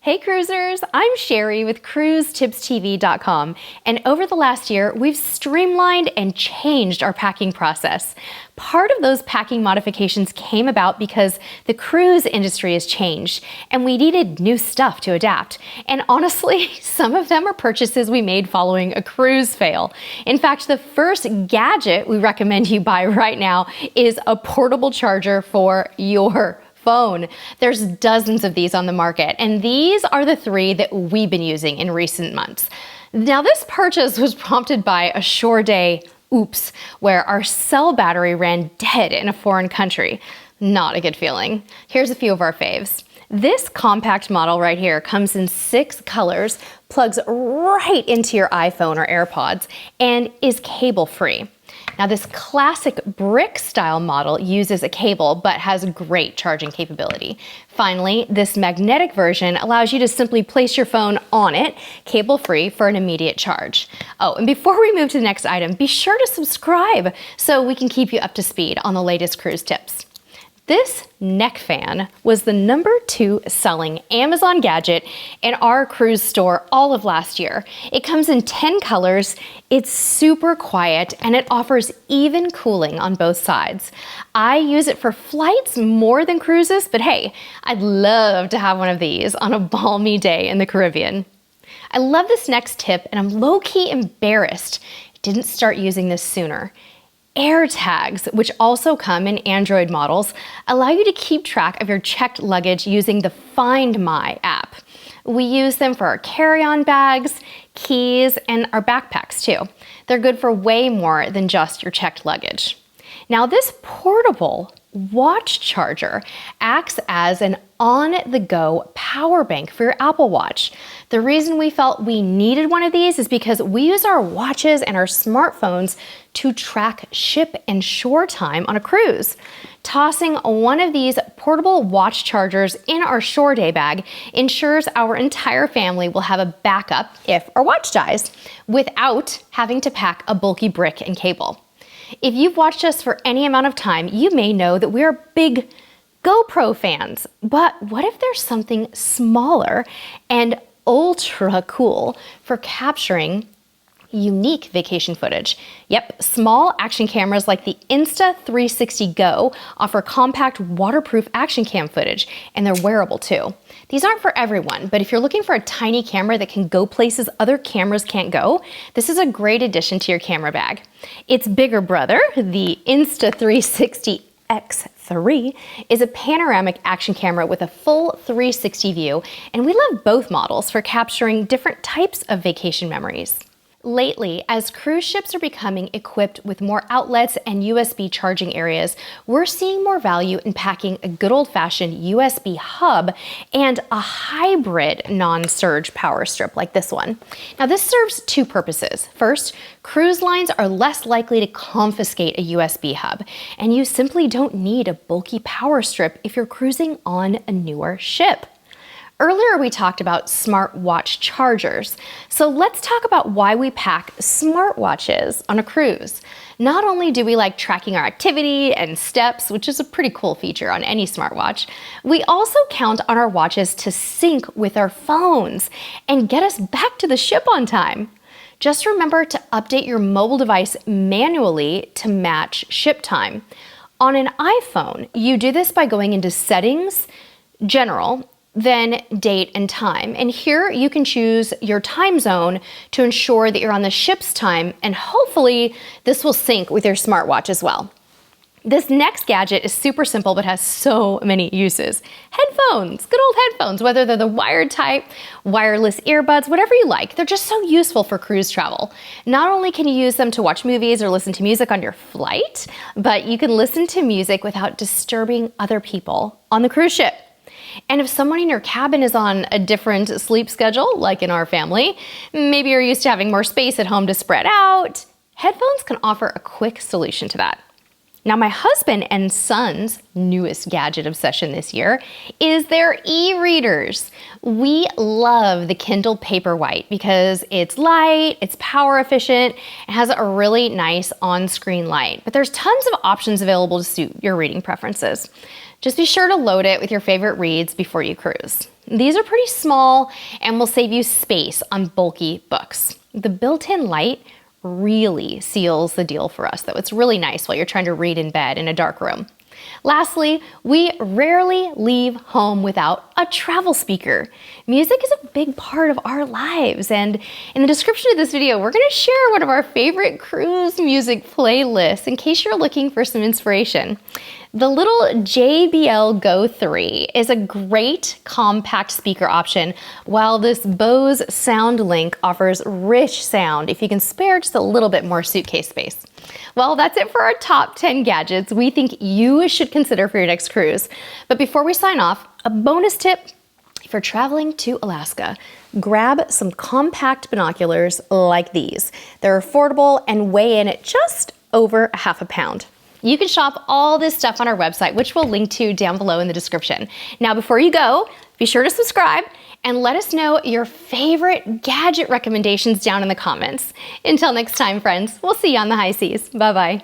Hey cruisers, I'm Sherry with CruiseTipsTV.com, and over the last year, we've streamlined and changed our packing process. Part of those packing modifications came about because the cruise industry has changed, and we needed new stuff to adapt. And honestly, some of them are purchases we made following a cruise fail. In fact, the first gadget we recommend you buy right now is a portable charger for your phone. There's dozens of these on the market, and these are the three that we've been using in recent months. Now, this purchase was prompted by a shore day oops, where our cell battery ran dead in a foreign country. Not a good feeling. Here's a few of our faves. This compact model right here comes in 6 colors, plugs right into your iPhone or AirPods, and is cable-free. Now, this classic brick-style model uses a cable but has great charging capability. Finally, this magnetic version allows you to simply place your phone on it, cable-free, for an immediate charge. Oh, and before we move to the next item, be sure to subscribe so we can keep you up to speed on the latest cruise tips. This neck fan was the #2 selling Amazon gadget in our cruise store all of last year. It comes in 10 colors, it's super quiet, and it offers even cooling on both sides. I use it for flights more than cruises, but hey, I'd love to have one of these on a balmy day in the Caribbean. I love this next tip, and I'm low-key embarrassed I didn't start using this sooner. AirTags, which also come in Android models, allow you to keep track of your checked luggage using the Find My app. We use them for our carry-on bags, keys, and our backpacks too. They're good for way more than just your checked luggage. Now, this portable watch charger acts as an on-the-go power bank for your Apple Watch. The reason we felt we needed one of these is because we use our watches and our smartphones to track ship and shore time on a cruise. Tossing one of these portable watch chargers in our shore day bag ensures our entire family will have a backup if our watch dies, without having to pack a bulky brick and cable. If you've watched us for any amount of time, you may know that we are big GoPro fans. But what if there's something smaller and ultra cool for capturing unique vacation footage? Yep, small action cameras like the Insta360 Go offer compact waterproof action cam footage, and they're wearable too. These aren't for everyone, but if you're looking for a tiny camera that can go places other cameras can't go, this is a great addition to your camera bag. Its bigger brother, the Insta360 X3, is a panoramic action camera with a full 360 view, and we love both models for capturing different types of vacation memories. Lately, as cruise ships are becoming equipped with more outlets and USB charging areas, we're seeing more value in packing a good old-fashioned USB hub and a hybrid non-surge power strip like this one. Now, this serves 2 purposes. First, cruise lines are less likely to confiscate a USB hub, and you simply don't need a bulky power strip if you're cruising on a newer ship. Earlier, we talked about smartwatch chargers. So let's talk about why we pack smartwatches on a cruise. Not only do we like tracking our activity and steps, which is a pretty cool feature on any smartwatch, we also count on our watches to sync with our phones and get us back to the ship on time. Just remember to update your mobile device manually to match ship time. On an iPhone, you do this by going into Settings, General, then Date and Time. And here you can choose your time zone to ensure that you're on the ship's time, and hopefully this will sync with your smartwatch as well. This next gadget is super simple but has so many uses. Headphones, good old headphones, whether they're the wired type, wireless earbuds, whatever you like. They're just so useful for cruise travel. Not only can you use them to watch movies or listen to music on your flight, but you can listen to music without disturbing other people on the cruise ship. And if someone in your cabin is on a different sleep schedule, like in our family, maybe you're used to having more space at home to spread out, headphones can offer a quick solution to that. Now, my husband and son's newest gadget obsession this year is their e-readers. We love the Kindle Paperwhite because it's light, it's power efficient, and has a really nice on-screen light. But there's tons of options available to suit your reading preferences. Just be sure to load it with your favorite reads before you cruise. These are pretty small and will save you space on bulky books. The built-in light really seals the deal for us, though. It's really nice while you're trying to read in bed in a dark room. Lastly, we rarely leave home without a travel speaker. Music is a big part of our lives, and in the description of this video, we're going to share one of our favorite cruise music playlists in case you're looking for some inspiration. The little JBL Go 3 is a great compact speaker option, while this Bose SoundLink offers rich sound if you can spare just a little bit more suitcase space. Well, that's it for our top 10 gadgets we think you should consider for your next cruise. But before we sign off, a bonus tip: if you're traveling to Alaska, grab some compact binoculars like these. They're affordable and weigh in at just over half a pound. You can shop all this stuff on our website, which we'll link to down below in the description. Now, before you go, be sure to subscribe and let us know your favorite gadget recommendations down in the comments. Until next time, friends, we'll see you on the high seas. Bye-bye.